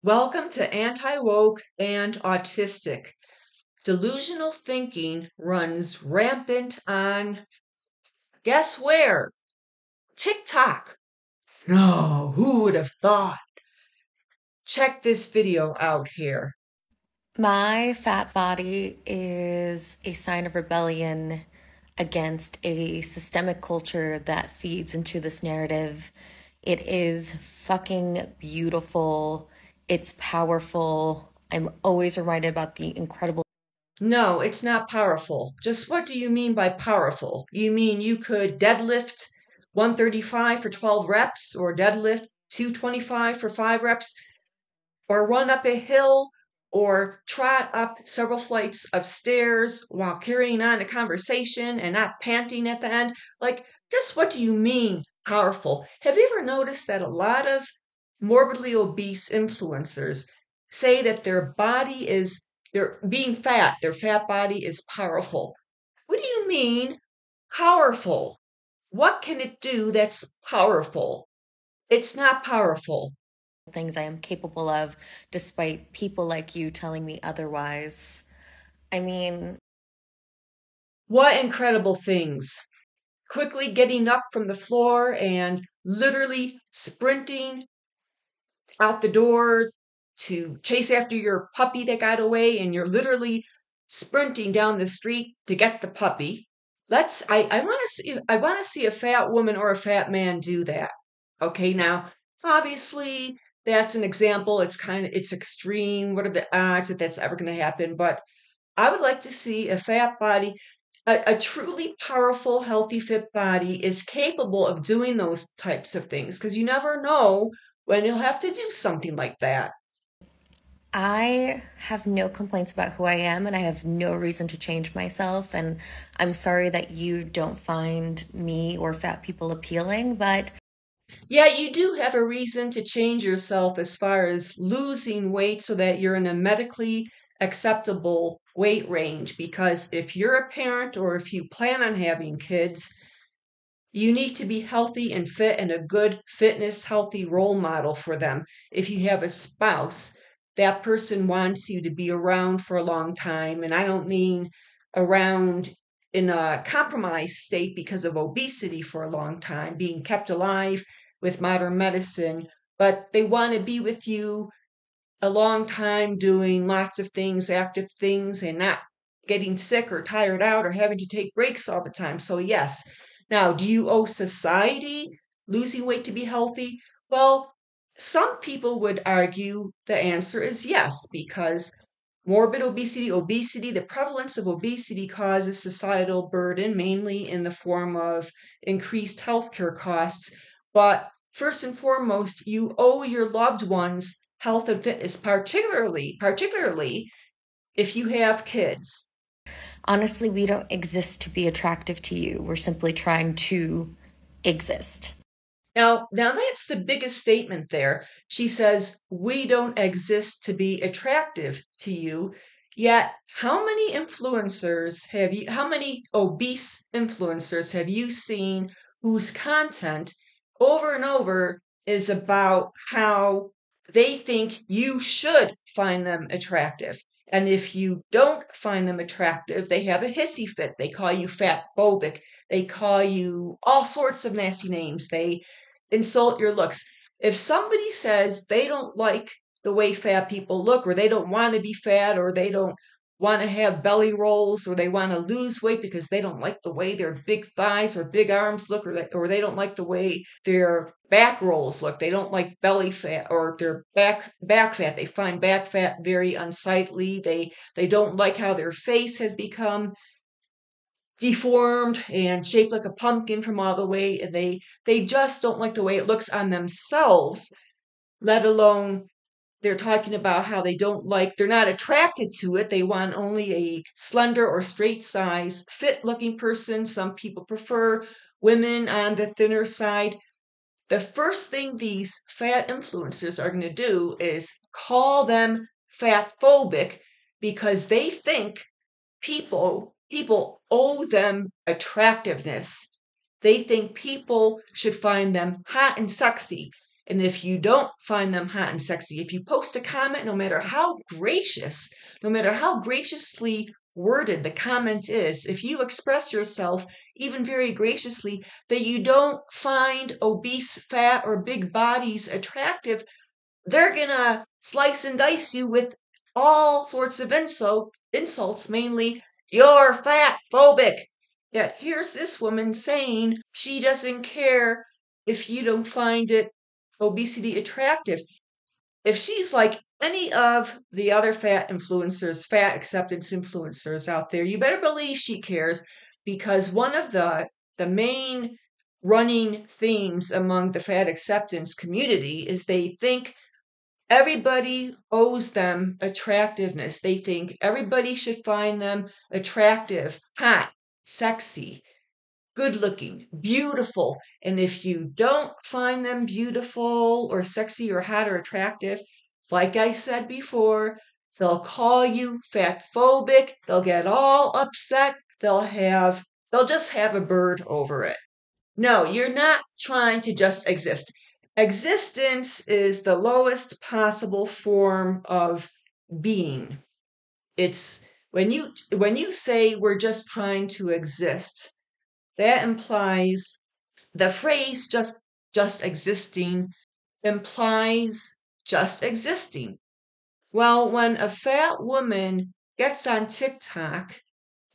Welcome to Anti-Woke and Autistic. Delusional thinking runs rampant on, guess where? TikTok. No, who would have thought? Check this video out here. My fat body is a sign of rebellion against a systemic culture that feeds into this narrative. It is fucking beautiful. It's powerful. I'm always reminded about the incredible. No, it's not powerful. Just what do you mean by powerful? You mean you could deadlift 135 for 12 reps or deadlift 225 for 5 reps? Or run up a hill or trot up several flights of stairs while carrying on a conversation and not panting at the end. Like, just what do you mean powerful? Have you ever noticed that a lot of morbidly obese influencers say that they're being fat, their fat body is powerful? What do you mean powerful? What can it do that's powerful? It's not powerful. Things I am capable of, despite people like you telling me otherwise. I mean, What incredible things. Quickly getting up from the floor and literally sprinting out the door to chase after your puppy that got away, and you're literally sprinting down the street to get the puppy. I want to see a fat woman or a fat man do that. Okay, now obviously that's an example. It's extreme. What are the odds that that's ever going to happen? But I would like to see a fat body, a truly powerful, healthy, fit body is capable of doing those types of things because you never know when you'll have to do something like that. I have no complaints about who I am, and I have no reason to change myself. And I'm sorry that you don't find me or fat people appealing, but Yeah, you do have a reason to change yourself as far as losing weight so that you're in a medically acceptable weight range. Because if you're a parent or if you plan on having kids, you need to be healthy and fit and a good fitness, healthy role model for them. If you have a spouse, that person wants you to be around for a long time. And I don't mean around in a compromised state because of obesity for a long time, being kept alive with modern medicine, but they want to be with you a long time doing lots of things, active things, and not getting sick or tired out or having to take breaks all the time. So, yes. Now, do you owe society losing weight to be healthy? Well, some people would argue the answer is yes, because morbid obesity, the prevalence of obesity causes societal burden, mainly in the form of increased healthcare costs. But first and foremost, you owe your loved ones health and fitness, particularly if you have kids. honestly, we don't exist to be attractive to you. We're simply trying to exist. Now that's the biggest statement there. She says, "We don't exist to be attractive to you." Yet, how many obese influencers have you seen whose content over and over is about how they think you should find them attractive? And if you don't find them attractive, they have a hissy fit. They call you fat phobic. They call you all sorts of nasty names. They insult your looks. If somebody says they don't like the way fat people look, or they don't want to be fat, or they don't want to have belly rolls, or they want to lose weight because they don't like the way their big thighs or big arms look, or they don't like the way their back rolls look. They don't like belly fat or their back fat. They find back fat very unsightly. They don't like how their face has become deformed and shaped like a pumpkin from all the way. They just don't like the way it looks on themselves, let alone they're talking about how they're not attracted to it. They want only a slender or straight size fit looking person. Some people prefer women on the thinner side. The first thing these fat influencers are going to do is call them fat phobic because they think people owe them attractiveness. They think people should find them hot and sexy. And if you don't find them hot and sexy, if you post a comment, no matter how gracious, no matter how graciously worded the comment is, if you express yourself even very graciously that you don't find obese, fat, or big bodies attractive, they're gonna slice and dice you with all sorts of insults, mainly, you're fat phobic. Yet here's this woman saying she doesn't care if you don't find it obesity attractive. If she's like any of the other fat influencers, fat acceptance influencers out there, you better believe she cares, because one of the main running themes among the fat acceptance community is they think everybody owes them attractiveness. They think everybody should find them attractive, hot, sexy, good looking, beautiful. And if you don't find them beautiful or sexy or hot or attractive, like I said before, they'll call you fat phobic. They'll get all upset. They'll just have a bird over it. No, you're not trying to just exist. Existence is the lowest possible form of being. It's when you say we're just trying to exist, that implies the phrase just existing implies just existing. Well, when a fat woman gets on TikTok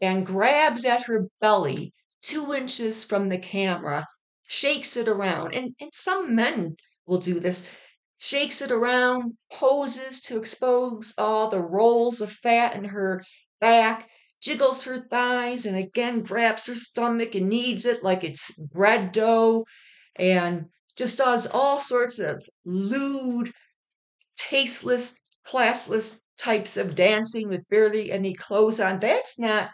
and grabs at her belly 2 inches from the camera, shakes it around, and some men will do this, shakes it around, poses to expose all the rolls of fat in her back, jiggles her thighs, and again grabs her stomach and kneads it like it's bread dough, and just does all sorts of lewd, tasteless, classless types of dancing with barely any clothes on. That's not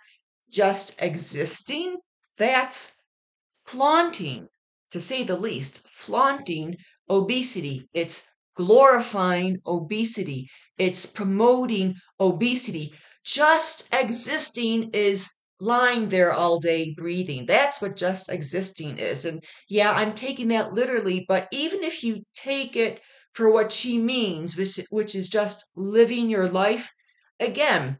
just existing, that's flaunting, to say the least, flaunting obesity. It's glorifying obesity. It's promoting obesity. Just existing is lying there all day breathing. That's what just existing is. And yeah, I'm taking that literally, but even if you take it for what she means, which is just living your life, again,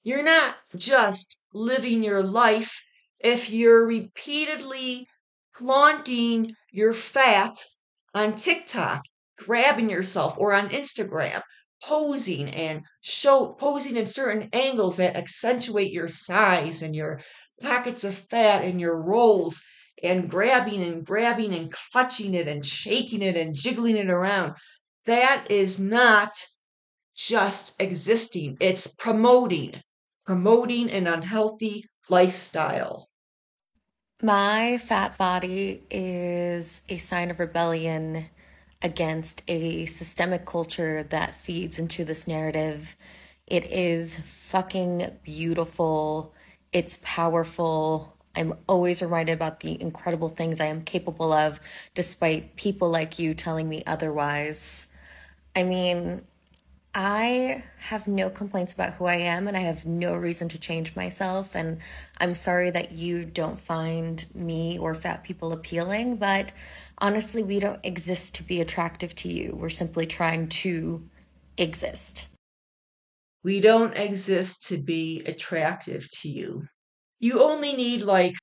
you're not just living your life if you're repeatedly flaunting your fat on TikTok, grabbing yourself, or on Instagram, posing and posing in certain angles that accentuate your size and your pockets of fat and your rolls, and grabbing and clutching it and shaking it and jiggling it around. That is not just existing. It's promoting an unhealthy lifestyle. My fat body is a sign of rebellion against a systemic culture that feeds into this narrative. It is fucking beautiful. It's powerful. I'm always reminded about the incredible things I am capable of, despite people like you telling me otherwise. I mean, I have no complaints about who I am, and I have no reason to change myself. And I'm sorry that you don't find me or fat people appealing, but honestly, we don't exist to be attractive to you. We're simply trying to exist. We don't exist to be attractive to you. You only need like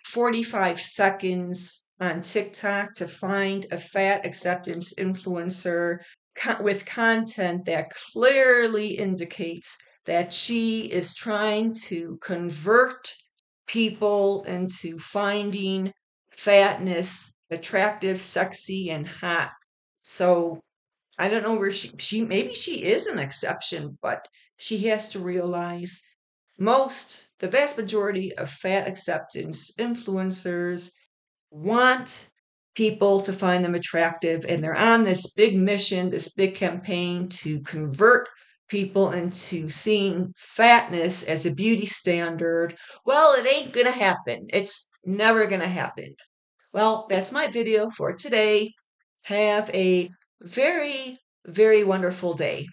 45 seconds on TikTok to find a fat acceptance influencer with content that clearly indicates that she is trying to convert people into finding fatness attractive, sexy, and hot. So I don't know where she maybe she is an exception, but she has to realize the vast majority of fat acceptance influencers want people to find them attractive, and they're on this big mission, this big campaign to convert people into seeing fatness as a beauty standard. Well, it ain't gonna happen. It's never gonna happen. Well, that's my video for today. Have a very, very wonderful day.